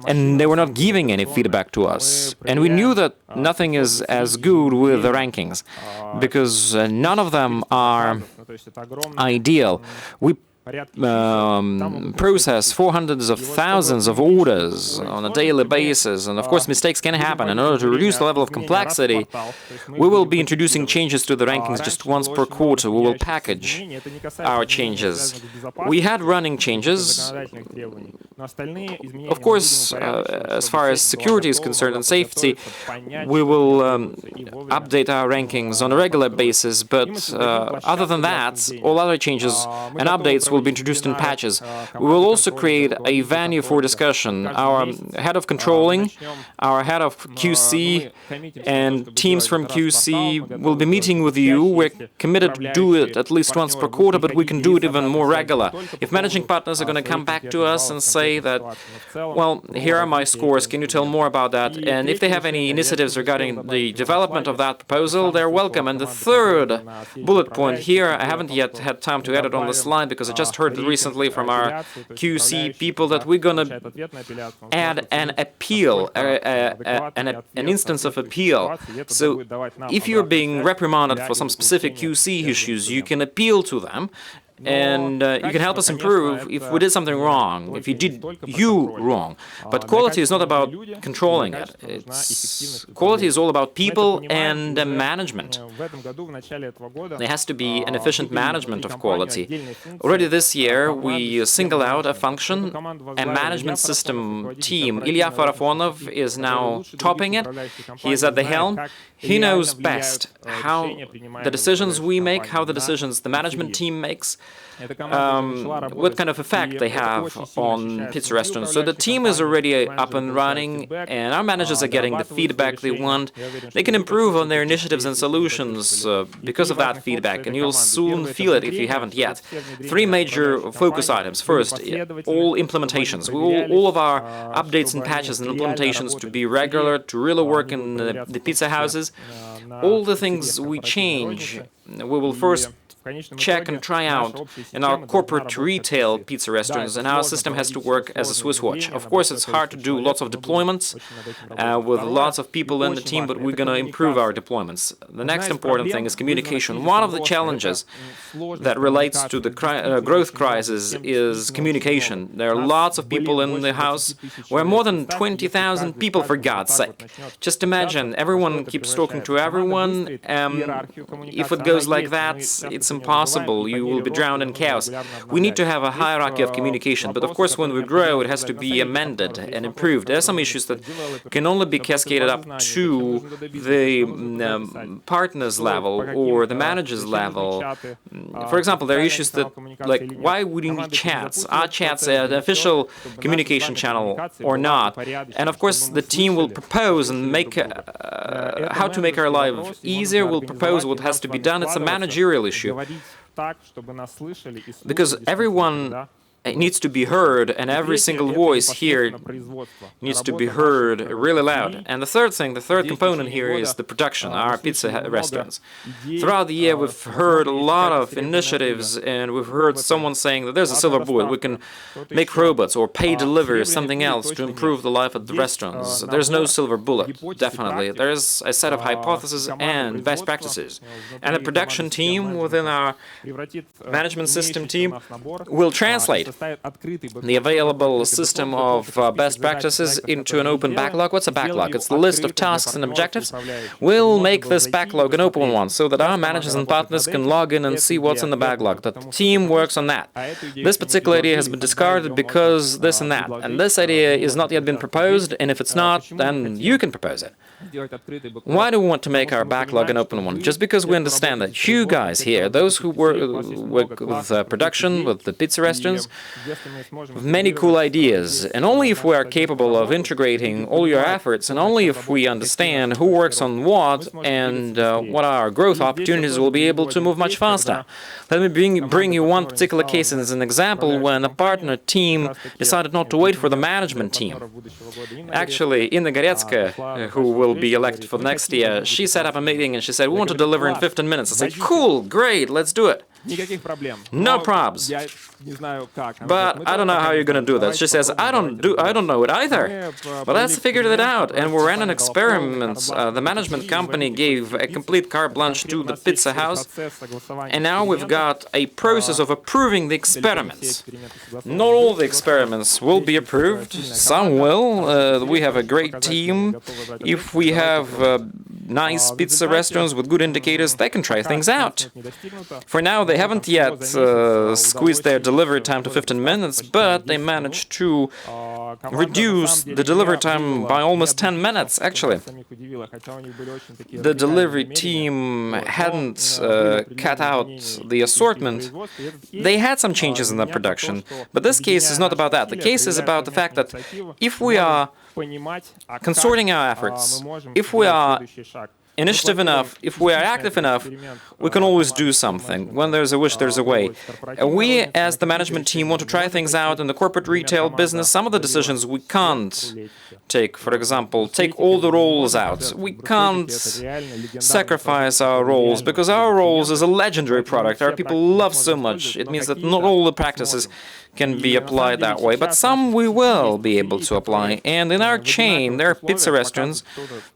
and they were not giving any feedback to us. And we knew that nothing is as good with the rankings because none of them are ideal. We process 400s of thousands of orders on a daily basis, and of course mistakes can happen. In order to reduce the level of complexity, we will be introducing changes to the rankings just once per quarter. We will package our changes. We had running changes. Of course, as far as security is concerned and safety, we will update our rankings on a regular basis, but other than that, all other changes and updates will be introduced in patches. We will also create a venue for discussion. Our head of controlling, our head of QC, and teams from QC will be meeting with you. We're committed to do it at least once per quarter, but we can do it even more regular. If managing partners are going to come back to us and say that, well, here are my scores, can you tell more about that? And if they have any initiatives regarding the development of that proposal, they're welcome. And the third bullet point here, I haven't yet had time to edit on the slide because I just heard recently from our QC people that we're going to add an appeal, an instance of appeal. So if you're being reprimanded for some specific QC issues, you can appeal to them. And you can help us improve if we did something wrong, if you did wrong. But quality is not about controlling it. Quality is all about people and management. There has to be an efficient management of quality. Already this year, we single out a function, a management system team. Ilya Farafonov is now topping it. He is at the helm. He knows best how the decisions we make, how the decisions the management team makes, what kind of effect they have on pizza restaurants. So the team is already up and running, and our managers are getting the feedback they want. They can improve on their initiatives and solutions because of that feedback, and you'll soon feel it if you haven't yet. Three major focus items. First, all implementations. All of our updates and patches and implementations to be regular, to really work in the pizza houses. All the things we change, we will first check and try out in our corporate retail pizza restaurants, and our system has to work as a Swiss watch. Of course, it's hard to do lots of deployments with lots of people in the team, but we're going to improve our deployments. The next important thing is communication. One of the challenges that relates to the growth crisis is communication. There are lots of people in the house. We're more than 20,000 people, for God's sake. Just imagine, everyone keeps talking to everyone. If it goes like that, it's impossible. You will be drowned in chaos. We need to have a hierarchy of communication, but of course when we grow it has to be amended and improved. There are some issues that can only be cascaded up to the partners level or the managers level. For example, there are issues that, like, why would you need chats? Are chats an official communication channel or not? And of course the team will propose and make how to make our life easier, will propose what has to be done. It's a managerial issue. Because everyone needs to be heard, and every single voice here needs to be heard really loud. And the third component here is the production, our pizza restaurants. Throughout the year we've heard a lot of initiatives, and we've heard someone saying that there's a silver bullet, we can make robots or pay delivery or something else to improve the life at the restaurants. There's no silver bullet, definitely. There's a set of hypotheses and best practices. And the production team within our management system team will translate the available system of best practices into an open backlog. What's a backlog? It's the list of tasks and objectives. We'll make this backlog an open one so that our managers and partners can log in and see what's in the backlog, that the team works on that. This particular idea has been discarded because this and that, and this idea is not yet been proposed, and if it's not, then you can propose it. Why do we want to make our backlog an open one? Just because we understand that you guys here, those who work with production, with the pizza restaurants, have many cool ideas, and only if we are capable of integrating all your efforts, and only if we understand who works on what and what are our growth opportunities, we'll be able to move much faster. Let me bring you one particular case as an example when a partner team decided not to wait for the management team. Actually, Inna Goretska, who will be elected for next year, she set up a meeting and she said, we want to deliver in 15 minutes. I said, cool, great, let's do it. No probs. But I don't know how you're gonna do that. She says, I don't know it either. But let's figure it out. And we ran an experiment. The management company gave a complete carte blanche to the pizza house. And now we've got a process of approving the experiments. Not all the experiments will be approved. Some will. We have a great team. If we have nice pizza restaurants with good indicators, they can try things out. For now, they haven't yet squeezed their delivery time to 15 minutes, but they managed to reduce the delivery time by almost 10 minutes, actually. The delivery team hadn't cut out the assortment. They had some changes in the production, but this case is not about that. The case is about the fact that if we are consorting our efforts, if we are initiative enough, if we are active enough, we can always do something. When there's a wish, there's a way. We, as the management team, want to try things out in the corporate retail business. Some of the decisions we can't take. For example, take all the rolls out. We can't sacrifice our rolls, because our rolls is a legendary product. Our people love so much. It means that not all the practices can be applied that way, but some we will be able to apply. And in our chain, there are pizza restaurants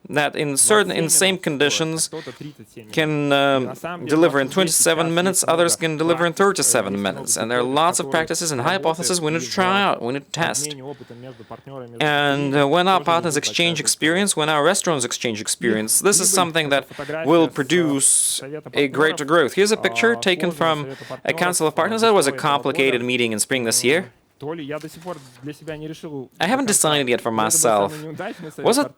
that in same conditions can deliver in 27 minutes, others can deliver in 37 minutes. And there are lots of practices and hypotheses we need to try out, we need to test. And when our partners exchange experience, when our restaurants exchange experience, this is something that will produce a greater growth. Here's a picture taken from a council of partners. That was a complicated meeting in spring this year. I haven't decided yet for myself. Was it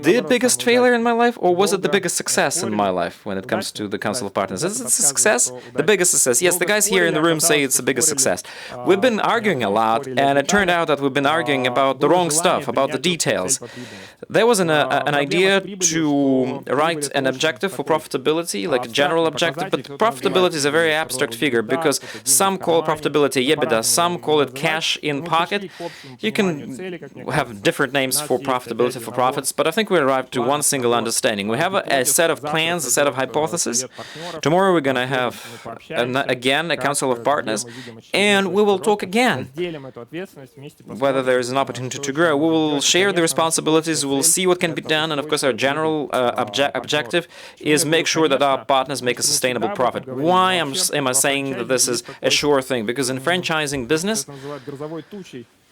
the biggest failure in my life, or was it the biggest success in my life when it comes to the Council of Partners? Is it a success? The biggest success. Yes, the guys here in the room say it's the biggest success. We've been arguing a lot, and it turned out that we've been arguing about the wrong stuff, about the details. There was an idea to write an objective for profitability, like a general objective, but profitability is a very abstract figure because some call profitability EBITDA, some call it cash in pocket. You can have different names for profitability, for profits, but I think we arrived to one single understanding. We have a set of plans, a set of hypotheses. Tomorrow we're going to have, again, a Council of Partners, and we will talk again whether there is an opportunity to grow. We will share the responsibilities, we will see what can be done, and of course our general objective is make sure that our partners make a sustainable profit. Why am I saying that this is a sure thing? Because in franchising business,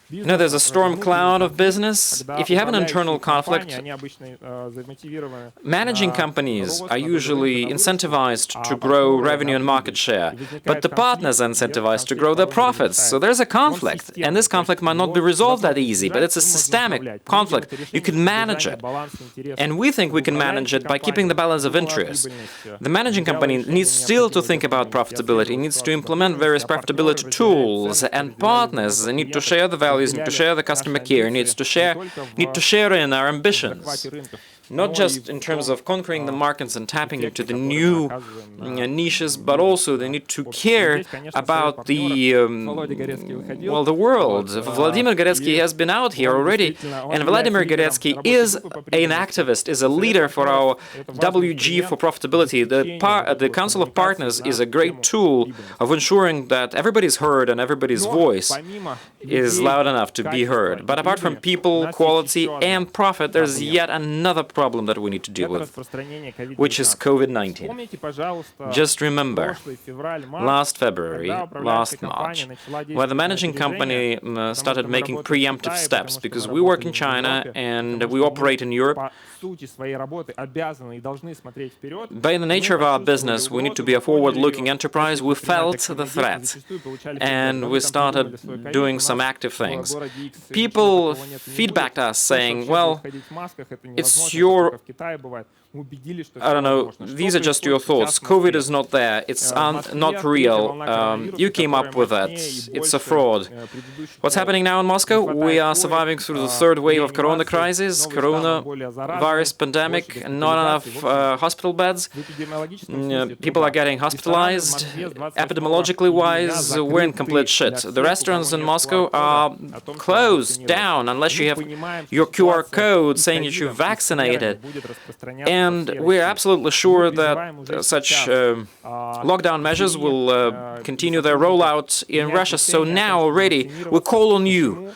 there's a storm cloud of business. If you have an internal conflict, managing companies are usually incentivized to grow revenue and market share, but the partners are incentivized to grow their profits. So there's a conflict, and this conflict might not be resolved that easy, but it's a systemic conflict. You can manage it, and we think we can manage it by keeping the balance of interest. The managing company needs still to think about profitability, needs to implement various profitability tools, and partners need to share the value, need to share the customer care, need to share in our ambitions. Not just in terms of conquering the markets and tapping into the new niches, but also they need to care about the world. Vladimir Goretsky has been out here already, and Vladimir Goretsky is an activist, is a leader for our WG for profitability. The Council of Partners is a great tool of ensuring that everybody's heard and everybody's voice is loud enough to be heard. But apart from people, quality, and profit, there's yet another problem that we need to deal with, which is COVID-19. Just remember, last February, last March, where the managing company started making preemptive steps, because we work in China and we operate in Europe. By the nature of our business, we need to be a forward-looking enterprise. We felt the threat, and we started doing some active things. People feedbacked us saying, well, it's your, I don't know, these are just your thoughts. COVID is not there. It's not real. You came up with that. It's a fraud. What's happening now in Moscow? We are surviving through the third wave of corona crisis, coronavirus pandemic, and not enough hospital beds. People are getting hospitalized. Epidemiologically wise, we're in complete shit. The restaurants in Moscow are closed down unless you have your QR code saying that you're vaccinated. And we're absolutely sure that such lockdown measures will continue their rollout in Russia. So now already we call on you,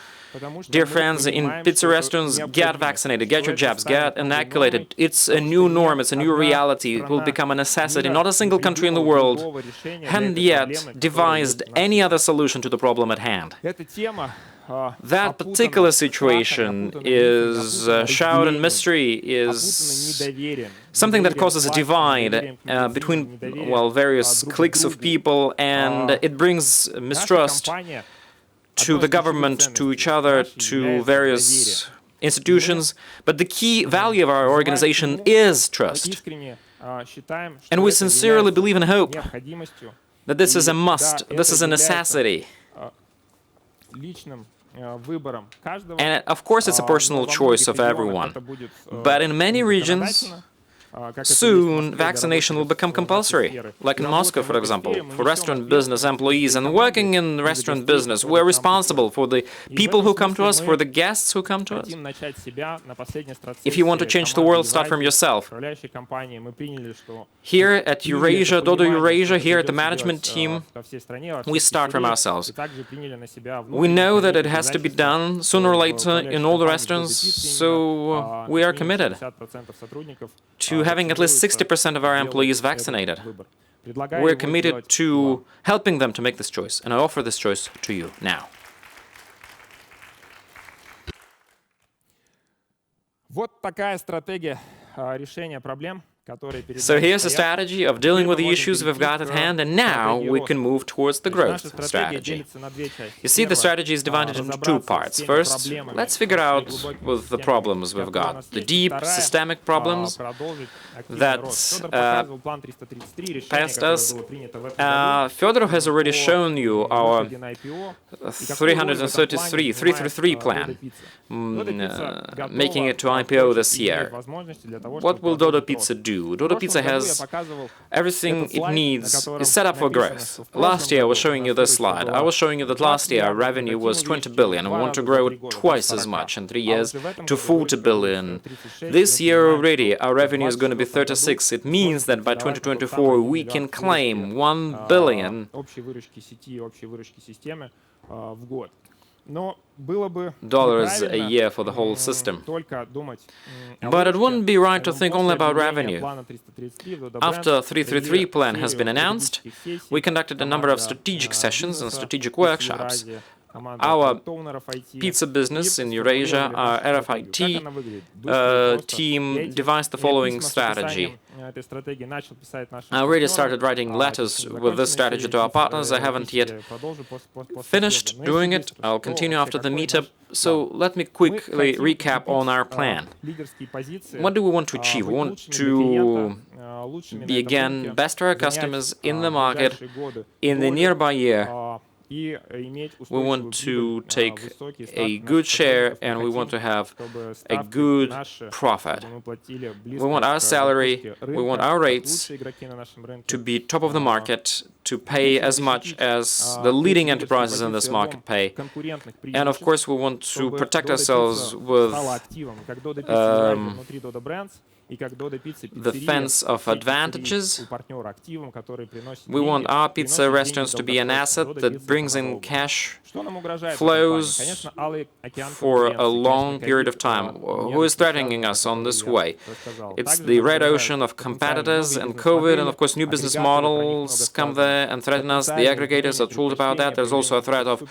dear friends in pizza restaurants, get vaccinated, get your jabs, get inoculated. It's a new norm, it's a new reality. It will become a necessity. Not a single country in the world hadn't yet devised any other solution to the problem at hand. That particular situation is shrouded in mystery, is something that causes a divide between, well, various cliques of people, and it brings mistrust to the government, to each other, to various institutions. But the key value of our organization is trust. And we sincerely believe and hope that this is a must, this is a necessity. And of course it's a personal choice of everyone. But in many regions, soon vaccination will become compulsory, like in Moscow, for example. For restaurant business employees and working in the restaurant business, we're responsible for the people who come to us, for the guests who come to us. If you want to change the world, start from yourself. Here at Eurasia, Dodo Eurasia, here at the management team, we start from ourselves. We know that it has to be done sooner or later in all the restaurants, so we are committed to having at least 60% of our employees vaccinated. We're committed to helping them to make this choice, and I offer this choice to you now.
Вот такая стратегия решения проблем.
So here's the strategy of dealing with the issues we've got at hand, and now we can move towards the growth strategy. You see, the strategy is divided into two parts. First, let's figure out with the problems we've got, the deep systemic problems that past us. Fedorov has already shown you our 333 plan, making it to IPO this year. What will Dodo Pizza do? Dodo Pizza has everything it needs, is set up for growth. Last year I was showing you this slide. I was showing you that last year our revenue was 20 billion, and we want to grow it twice as much in 3 years to 40 billion. This year already our revenue is going to be 36. It means that by 2024 we can claim 1 billion dollars a year for the whole system. But it wouldn't be right to think only about revenue. After 333 plan has been announced, we conducted a number of strategic sessions and strategic workshops. Our pizza business in Eurasia, our RFIT team devised the following strategy. I already started writing letters with this strategy to our partners. I haven't yet finished doing it. I'll continue after the meetup. So let me quickly recap on our plan. What do we want to achieve? We want to be again best to our customers in the market in the nearby year. We want to take a good share, and we want to have a good profit. We want our salary, we want our rates to be top of the market, to pay as much as the leading enterprises in this market pay. And of course we want to protect ourselves with the fence of advantages. We want our pizza restaurants to be an asset that brings in cash flows for a long period of time. Who is threatening us on this way? It's the red ocean of competitors and COVID, and of course new business models come there and threaten us. The aggregators are told about that. There's also a threat of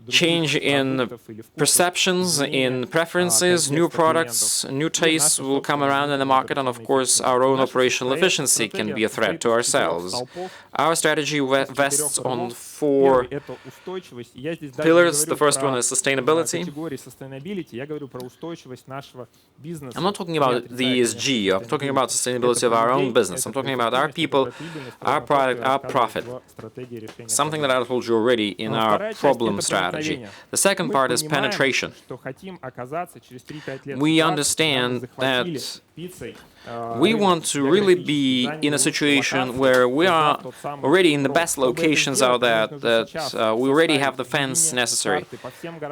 change in perceptions, in preferences, new products, new tastes will come around in the market, and of course our own operational efficiency can be a threat to ourselves. Our strategy rests on 4 pillars. The first one is sustainability. I'm not talking about the ESG, I'm talking about sustainability of our own business. I'm talking about our people, our product, our profit. Something that I told you already in our problem strategy. The second part is penetration. We understand that we want to really be in a situation where we are already in the best locations out there, that we already have the fence necessary.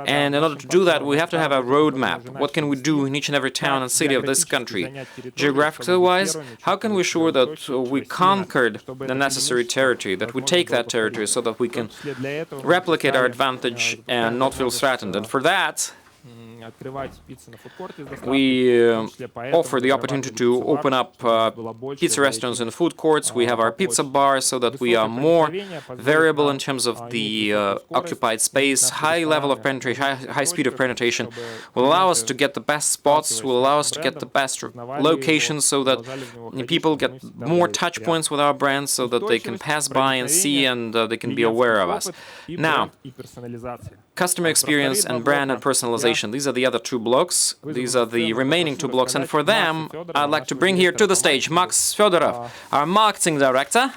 And in order to do that, we have to have a roadmap. What can we do in each and every town and city of this country? Geographically wise, how can we ensure that we conquered the necessary territory, that we take that territory so that we can replicate our advantage and not feel threatened? And for that, we offer the opportunity to open up pizza restaurants in food courts. We have our pizza bars so that we are more variable in terms of the occupied space. High level of penetration, high speed of penetration will allow us to get the best spots, will allow us to get the best locations so that people get more touch points with our brands so that they can pass by and see and they can be aware of us. Now, customer experience and brand and personalization. These are the other 2 blocks. These are the remaining 2 blocks. And for them, I'd like to bring here to the stage Max Fedorov, our marketing director.